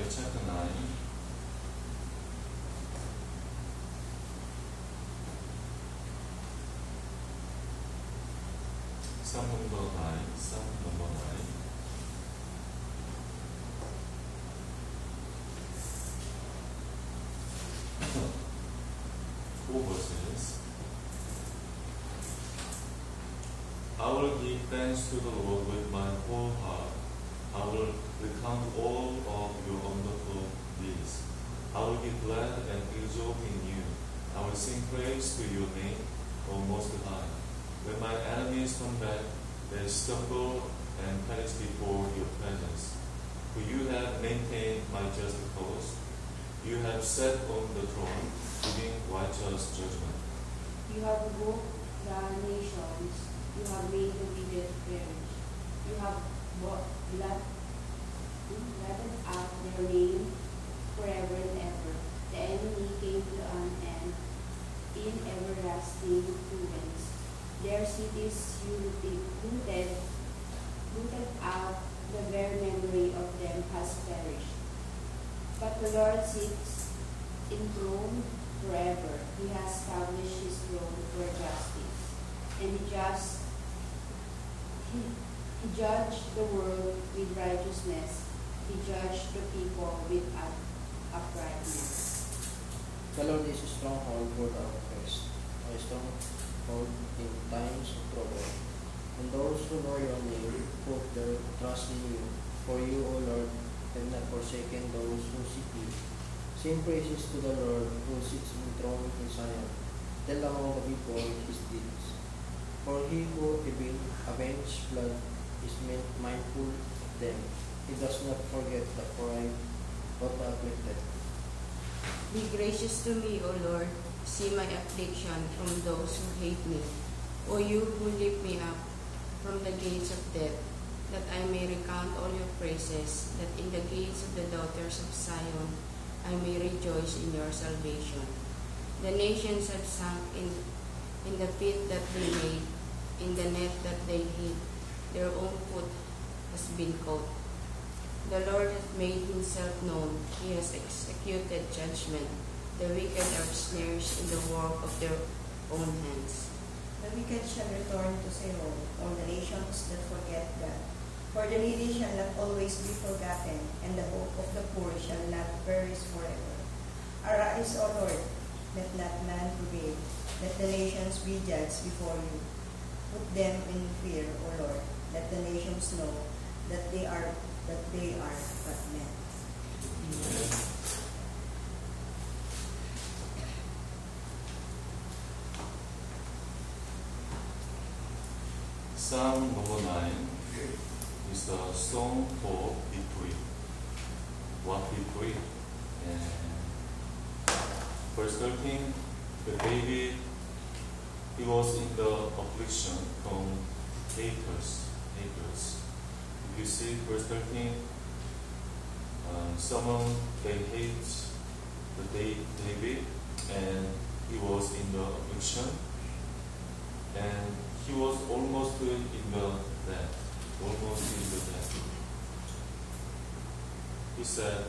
chapter 9. Psalm number 9. Psalm number 9. Four verses. I will give thanks to the Lord with my whole heart. I will recount all of your wonderful deeds. I will be glad and exult in you. I will sing praise to your name, O Most High. When my enemies come back, they stumble and perish before your presence. For you have maintained my just cause. You have sat on the throne, giving righteous judgment. You have moved the nations. You have made the wicked perish. You have blotted out their name forever and ever. The enemy came to an end in everlasting ruins. Their cities you rooted out, the very memory of them has perished. But the Lord sits enthroned forever. He has established his throne for justice. And he judged the world with righteousness. He judged the people with uprightness. The Lord is a stronghold for the oppressed, a stronghold in times of trouble. And those who know your name put their trust in you. For you, O Lord, have not forsaken those who seek you. Sing praises to the Lord who sits enthroned in Zion. Tell among the people his deeds. For he who avenges blood is mindful of them. He does not forget the pride of the afflicted. Be gracious to me, O Lord. See my affliction from those who hate me. O you who lift me up from the gates of death, that I may recount all your praises, that in the gates of the daughters of Zion I may rejoice in your salvation. The nations have sunk in the pit that they made, in the net that they hid. Their own foot has been caught. The Lord hath made himself known. He has executed judgment. The wicked are snares in the work of their own hands. The wicked shall return to Seol, all the nations that forget God. For the needy shall not always be forgotten, and the hope of the poor shall not perish forever. Arise, O Lord, let not man prevail. Let the nations be judged before you. Put them in fear, O Lord. Let the nations know that they are but men. Psalm number 9 is a song for victory. What victory? And verse 13, David, he was in the affliction from haters. If you see verse 13, someone they hate David, and he was in the affliction, and he was almost in the death. He said,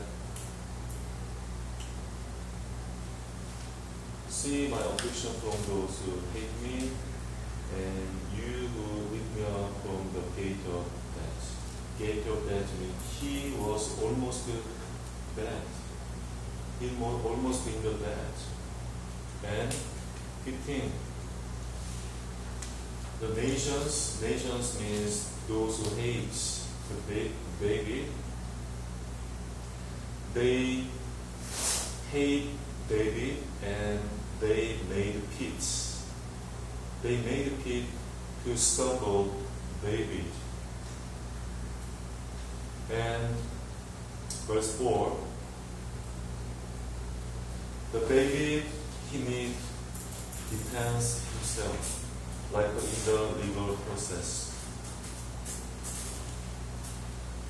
see my affliction from those who hate me, and you who lift me up from the gate of death. Gate of death means he was almost dead. He was almost in the death. And 15. The nations means those who hate the baby. They hate David and they made pits. They made a pit to stumble David. And verse 4, the David, he need defense himself, like in the legal process.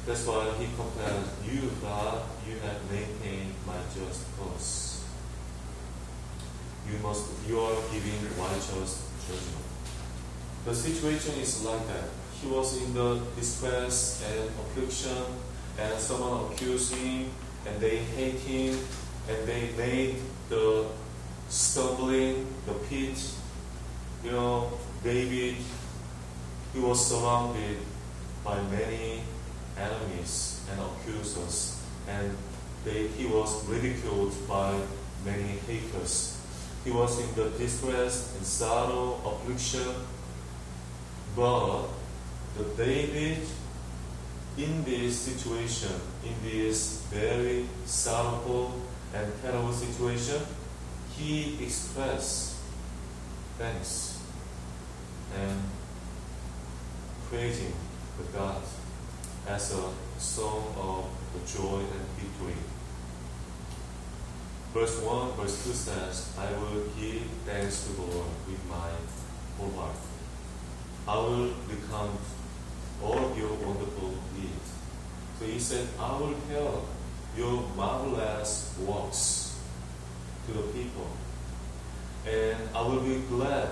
That's why he compared, you, God, you have maintained my just cause. You are giving righteous judgment. The situation is like that. He was in the distress and affliction, and someone accused him, and they hate him, and they made the stumbling, the pit. David, he was surrounded by many enemies and accusers, and he was ridiculed by many haters. He was in the distress and sorrow, affliction. But the David, in this situation, in this very sorrowful and terrible situation, he expressed thanks and praising the God as a song of the joy and victory. Verse 1, verse 2 says, I will give thanks to the Lord with my whole heart. I will recount all of your wonderful deeds. So he said, I will tell your marvelous works to the people. And I will be glad.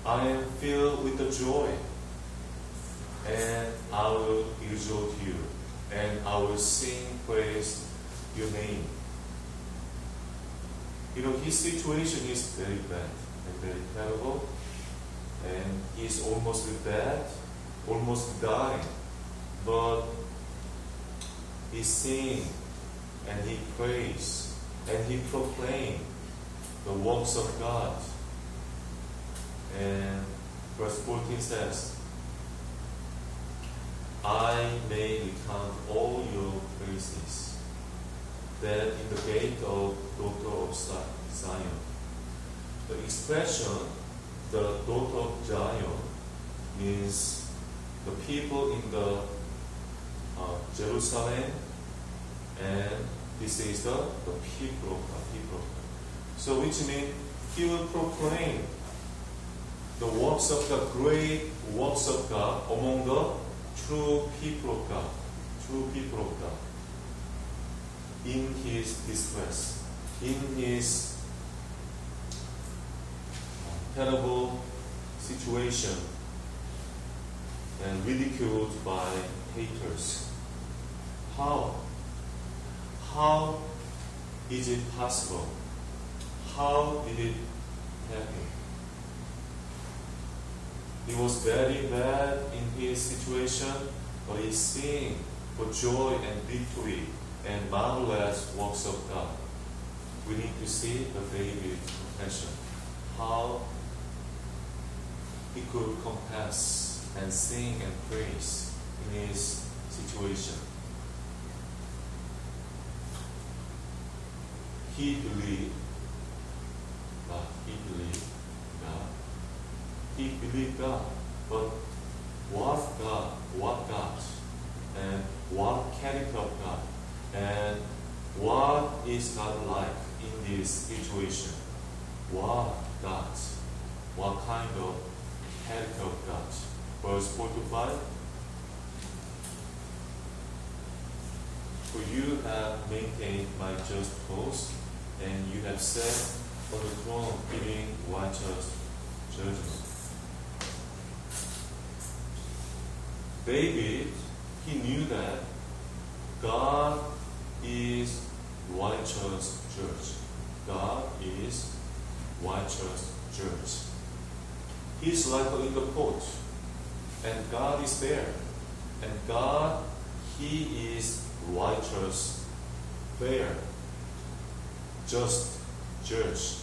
I am filled with the joy. And I will exalt you. And I will sing praise your name. His situation is very bad and very terrible. And he is almost dead, almost dying. But he sings and he prays and he proclaims the works of God. And verse 14 says, I may recount all your praises, that in the gate of daughter of Zion. The expression, the daughter of Zion, means the people in the Jerusalem, and this is the people of God. So which means he will proclaim the works of God, great works of God among the true people of God, in his distress, in his terrible situation, and ridiculed by haters. How is it possible? How did it happen? He was very bad in his situation, but he sang for joy and victory and marvelous works of God. We need to see the David confession, how he could confess and sing and praise in his situation. He believed God. He believed God. But what God? And what character of God? And what is God like in this situation? What God? What kind of character of God? Verse 4 to 5. For you have maintained my just cause, and you have sat on the throne giving righteous judgment. David, he knew that God is righteous judge. God is righteous judge. He's like in the court, and God is there. And God, he is righteous, fair, just judge.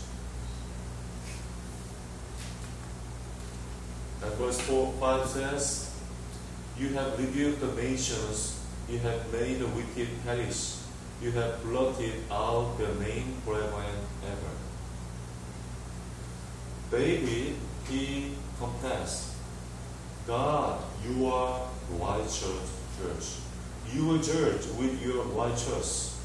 And verse 5 says, you have rebuked the nations, you have made the wicked perish, you have blotted out their name forever and ever. David, he confessed, God, you are righteous judge. You will judge with your righteousness.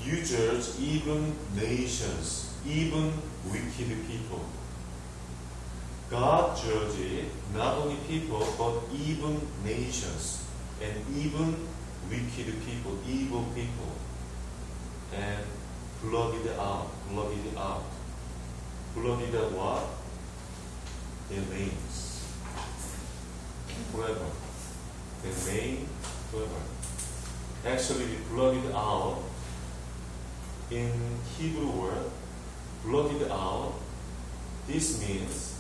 You judge even nations, even wicked people. God judges not only people, but even nations, and even wicked people, evil people, and blotted out. Blotted out what? Their names. Forever. Their name forever. actually blotted out. In Hebrew word, blotted out, this means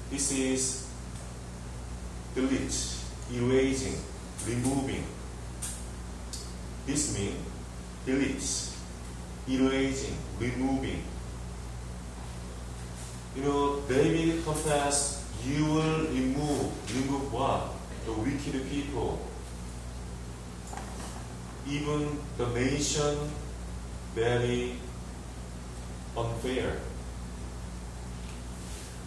this is delete, erasing, removing. This means delete, erasing, removing. David confessed, you will remove what? The wicked people. Even the nation very unfair.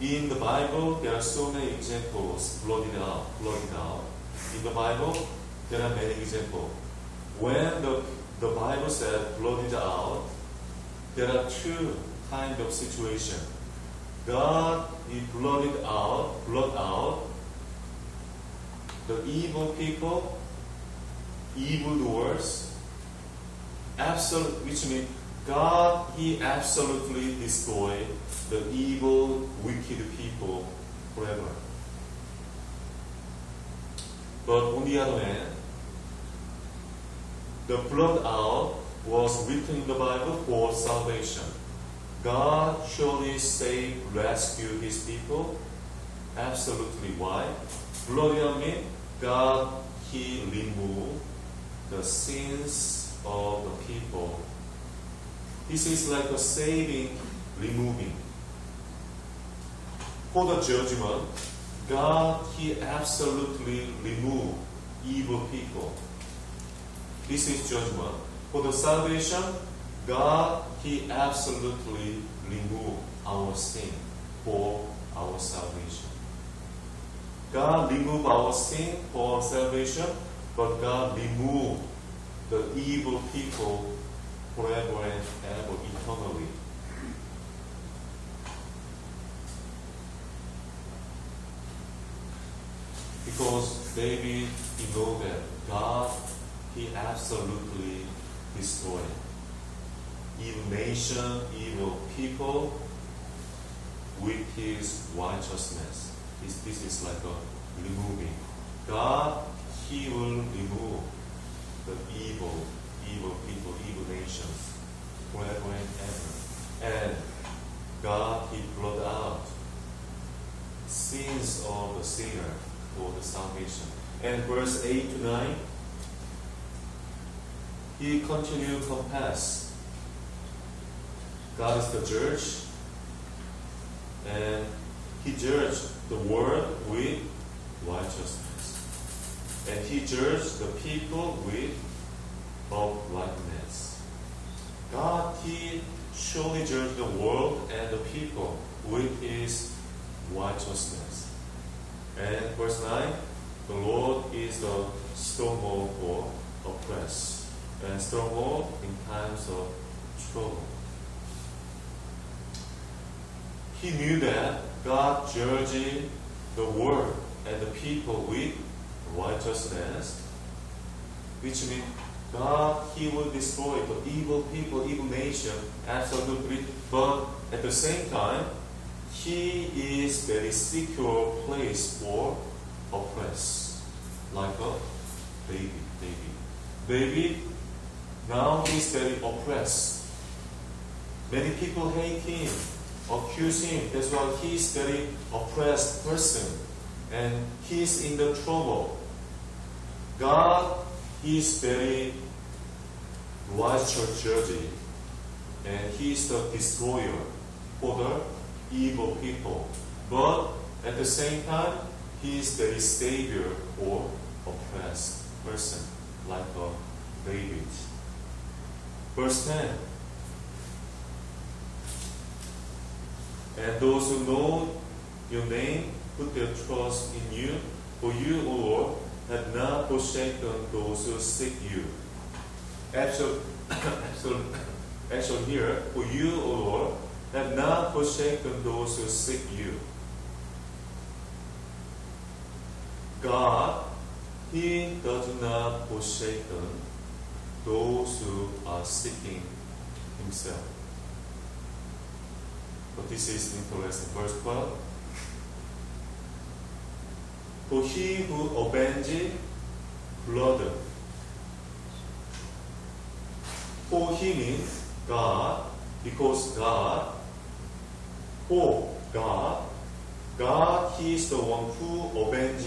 In the Bible, there are so many examples blotted out. In the Bible, there are many examples. When the Bible said blotted out, there are two kinds of situation. God, He blot out the evil people, evildoers, which means God, He absolutely destroyed the evil, wicked people forever. But on the other hand, the blot out was written in the Bible for salvation. God surely saved, rescued His people. Absolutely. Why? Blotted out means God, He removed the sins of the people. This is like a saving, removing. For the judgment, God, He absolutely removed evil people. This is judgment. For the salvation, God, He absolutely removed our sin for our salvation. God removed our sin for our salvation, but God removed the evil people forever and ever, eternally. Because David, he knows that God, He absolutely destroyed evil nation, evil people with His righteousness. This is like a removing. God, He will remove the evil people, evil nations forever and ever. And God, He blot out sins of the sinner for the salvation. And verse 8 to 9, He continued to confess God is the judge, and He judged the world with righteousness, and He judged the people with uprightness. God, He surely judged the world and the people with His righteousness. And verse 9, the Lord is the stronghold for oppressed, and stronghold in times of trouble. He knew that God judging the world and the people with righteousness, which means God, He will destroy the evil people, evil nation, absolutely. But at the same time, He is very secure place for oppressed, like a baby. Baby, now he's very oppressed. Many people hate him, accuse him. That's why he's very oppressed person, and he's in the trouble. God, He's very righteous judge, and He's the destroyer for the evil people. But at the same time, He is the savior for oppressed person, like a David. Verse 10. And those who know your name put their trust in you, for you, O Lord, have not forsaken those who seek you. Actually here, for you, O Lord, have not forsaken those who seek you. God, He does not forsake those who are seeking Himself. But this is interesting. Verse 12. For He who avenges blood For he means God, because God, for God, He is the one who avenge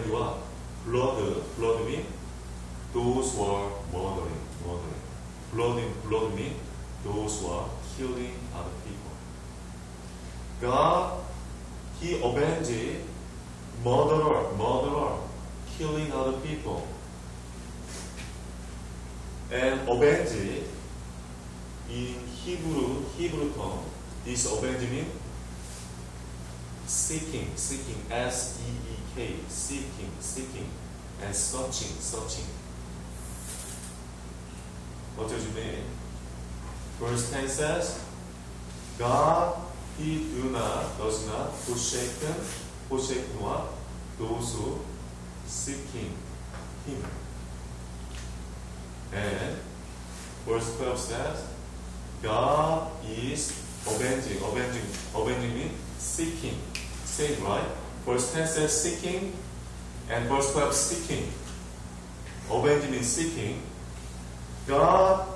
what? Blood mean those who are murdering. Blood mean those who are killing other people. God, He avenge murderer, killing other people. And avenge, in Hebrew term, this avenge means seeking, S-E-E-K, seeking, and searching. What does it mean? Verse 10 says, God, He does not forsake what? Those who seeking Him. And verse 12 says, God is avenging means seeking. Same, right? Verse 10 says seeking, and verse 12 seeking. Avenging means seeking. God,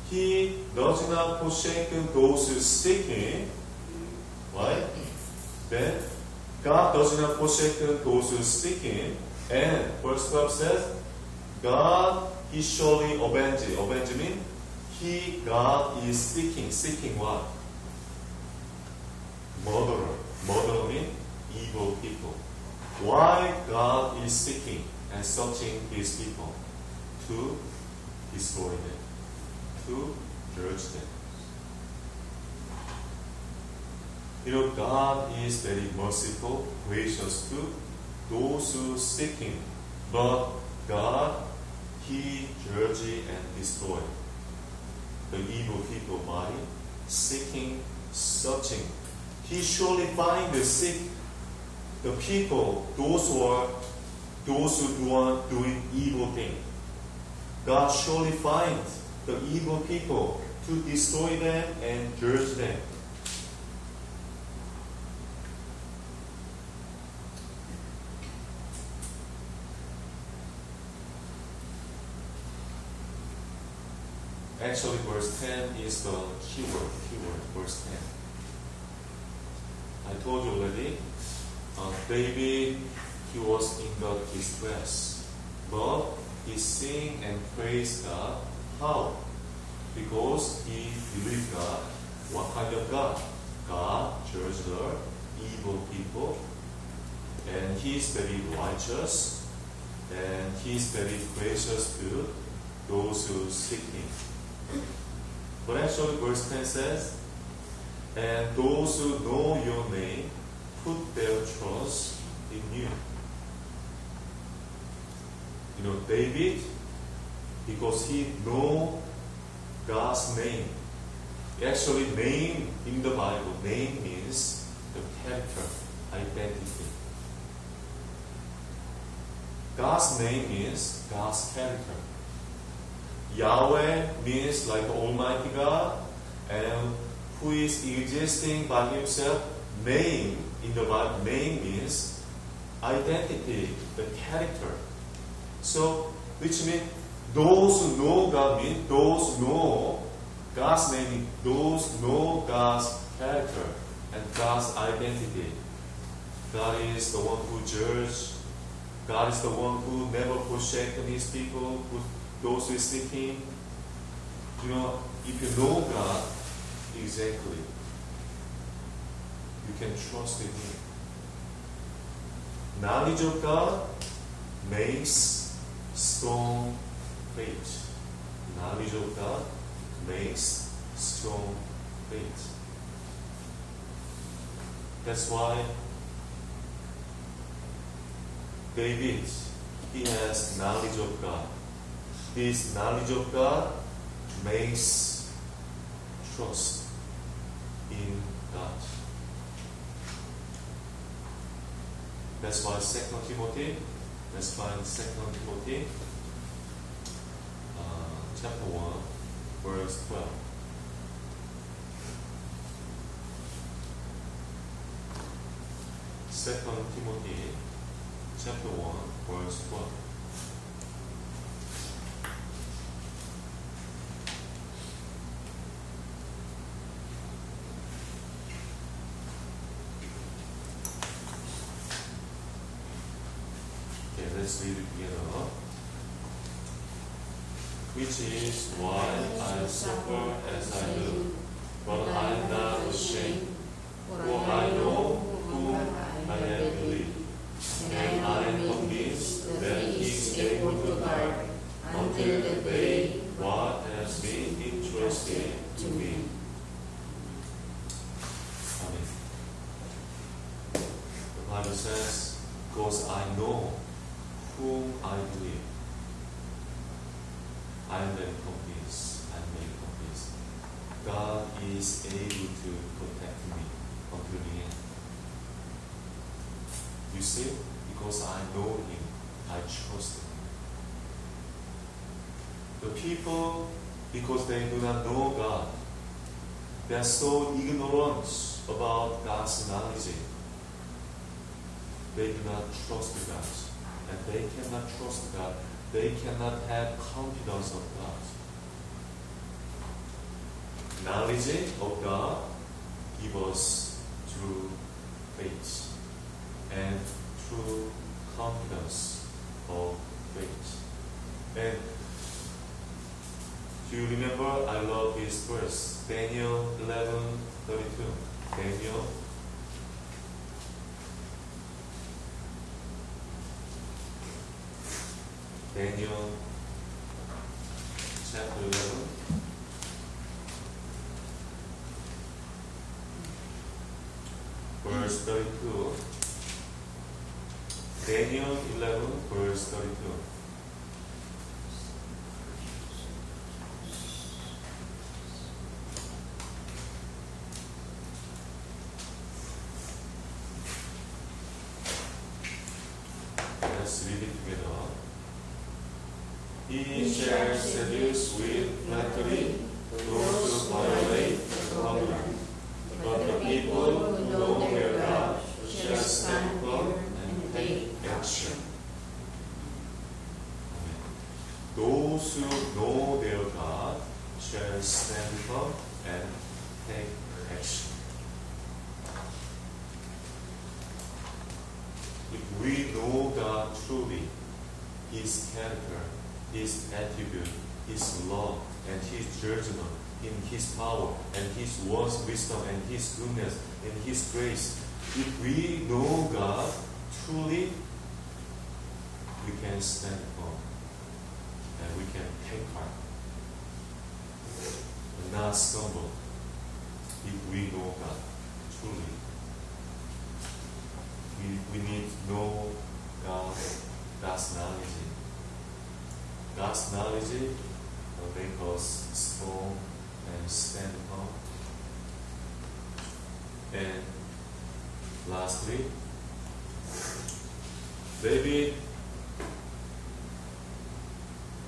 He does not forsake those who seeking. Right? Then, God does not forsake those who seeking. And verse 12 says, God, He surely avenge. Avenge means God is seeking. Seeking what? Murderer means evil people. Why God is seeking and searching His people? To destroy them, to judge them. God is very merciful, gracious to those who seek Him. But God, He judges and destroys the evil people by seeking, searching. He surely finds the people, those who are doing evil things. God surely finds the evil people to destroy them and judge them. Actually, verse 10 is the keyword, verse 10. I told you already, David, he was in the distress, but he sing and praise God. How? Because he believed God. What kind of God? God judged the evil people, and He is very righteous, and He is very gracious to those who seek Him. But actually, verse 10 says, and those who know your name put their trust in you. David, because he know God's name. Actually, name in the Bible, name means the character, identity. God's name means God's character. Yahweh means like Almighty God, and who is existing by Himself. Name in the Bible, name means identity, the character. So, which means those who know God means those who know God's name, those know God's character and God's identity. God is the one who judges. God is the one who never forsakes His people, those who seek Him. If you know God exactly, you can trust in Him. Knowledge of God makes strong faith. Knowledge of God makes strong faith. That's why David, he has knowledge of God. This knowledge of God makes trust in God. That's why 2 Timothy, let's find 2 Timothy chapter 1, verse 12. Second Timothy chapter 1, verse 12. Let's read it together. Which is why I suffer as I do, but I am not ashamed, for I know whom I have believed, and I am convinced that He is able to guard until the day what has been entrusted to me. Amen. The Bible says, because I know whom I believe, I am very convinced, God is able to protect me until the end. You see, because I know Him, I trust Him. The people, because they do not know God, they are so ignorant about God's knowledge. They do not trust God, and they cannot trust God. They cannot have confidence of God. Knowledge of God gives us true faith and true confidence of faith. And do you remember? I love this verse, Daniel 11:32. Daniel chapter 11. Verse 32. Daniel 11, verse 32. Let's read it together. He shall seduce with flattery those who violate the covenant, but the people who know their God shall stand firm and take action. Amen. Those who know their God shall stand firm and take action. If we know God truly, His character, His attribute, His love, and His judgment, in His power, and His wisdom, and His goodness, and His grace, if we know God truly, we can stand firm, and we can take part, and not stumble, if we know God truly. We need to know God's knowledge. God's knowledge will make us strong and stand firm. And lastly, maybe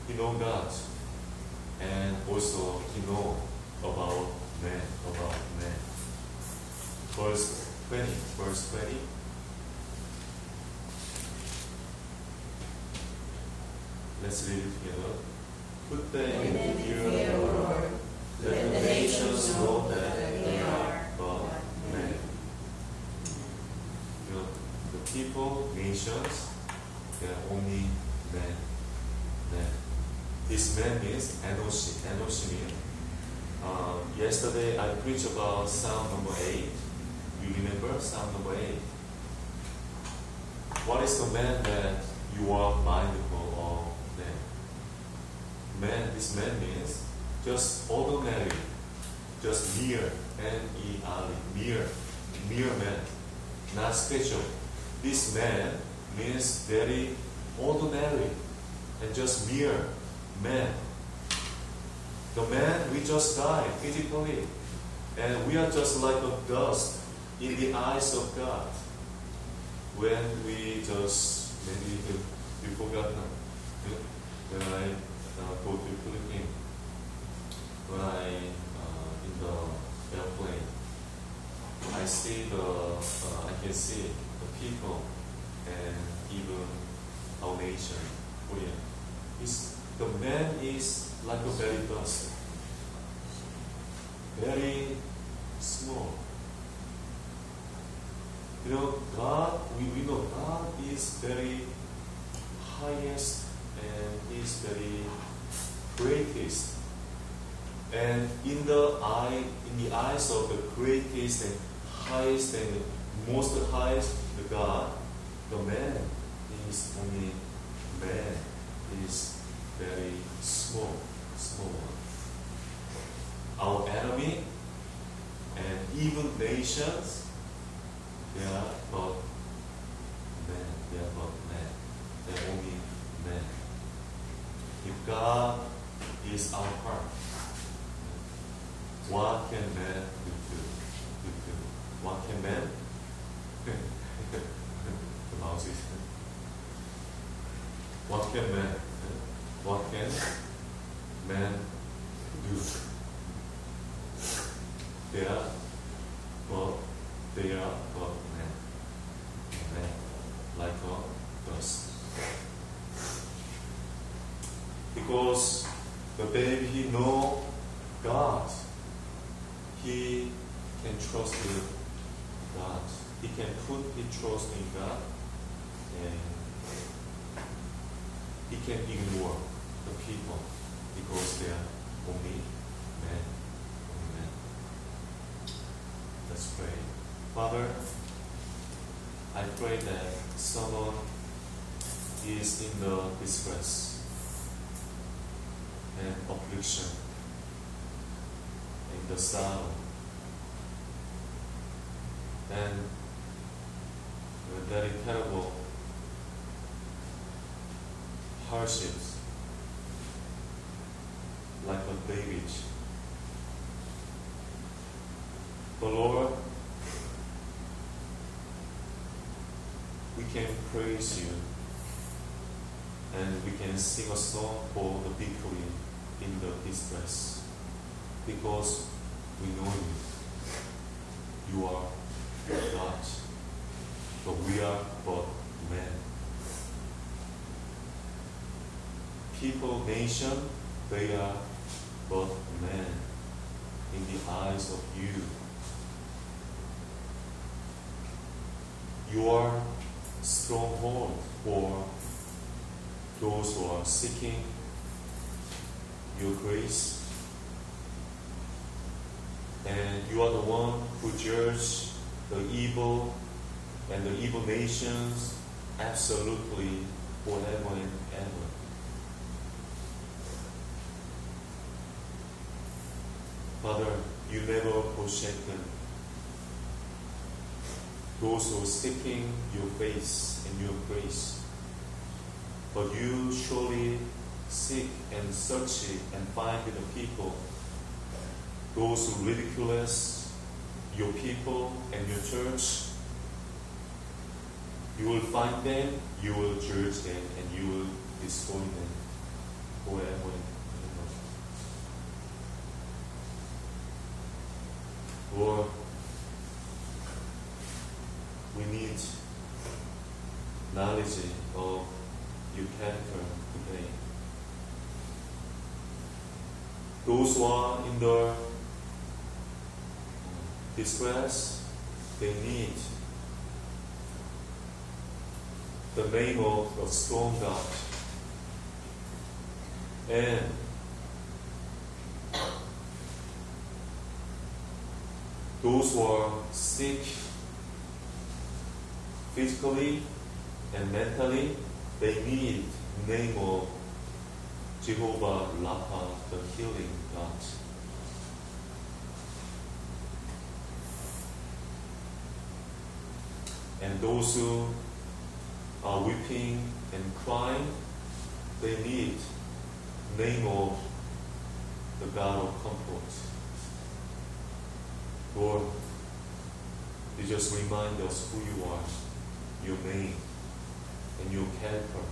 he know God, and also he know about man. Verse 20. Let's read it together. Put them in fear of the Lord. Let the nations know that they are but men. You know, the people, nations, they are only men. This man means Enoshim. Yesterday I preached about Psalm number 8. You remember Psalm number 8? What is the man that you are mindful of? This man means just ordinary, just mere, mere man, not special. This man means very ordinary and just mere man. The man, we just died physically, and we are just like a dust in the eyes of God. When we just, maybe you forgot now, when I go to Philippines, when I in the airplane, I can see the people and even our nation, Korea. The man is like a very dust, very small. You know, God, we know God is very highest and He is very greatest. And in the eyes of the greatest and highest and most highest the God, the man is only man is very small one. Our enemy and even nations, they are but men. They are but men. They are only men. If God is our heart, what can man do? What can man? The mouse is. What can man? What can man do? They are but men. Men like a dust. Because the baby he know God, he can trust in God. He can put his trust in God, and he can ignore the people because they are only men. Only men. Let's pray. Father, I pray that someone is in the distress and affliction, in the sorrow, and very terrible hardships, like a David. But Lord, we can praise you and we can sing a song for the victory in the distress because we know you. You are God, but we are but men. People, nation, they are but men in the eyes of you. You are stronghold for those who are seeking your grace. And you are the one who judges the evil and the evil nations absolutely forever and ever. Father, you never forsaken those who are seeking your face and your grace. But you surely seek and search it and find the people, those who ridicule your people and your church. You will find them, you will judge them, and you will destroy them forever and ever. Lord, we need knowledge of your character today. Those who are in the distress, they need the name of a strong God. And those who are sick physically and mentally, they need the name of Jehovah Rapha, the healing God. And those who are weeping and crying, they need the name of the God of comfort. Lord, you just remind us who you are, your name, and your character.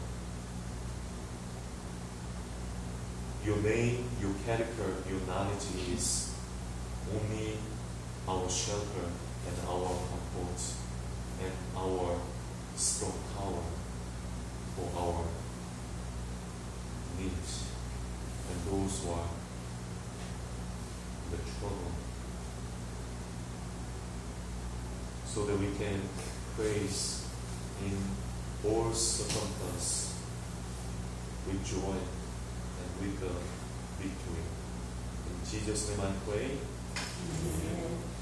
Your name, your character, your knowledge is only our shelter and our comfort and our strong tower for our needs and those who are in the trouble, so that we can praise in all circumstances with joy and with victory. In Jesus' name I pray. Amen.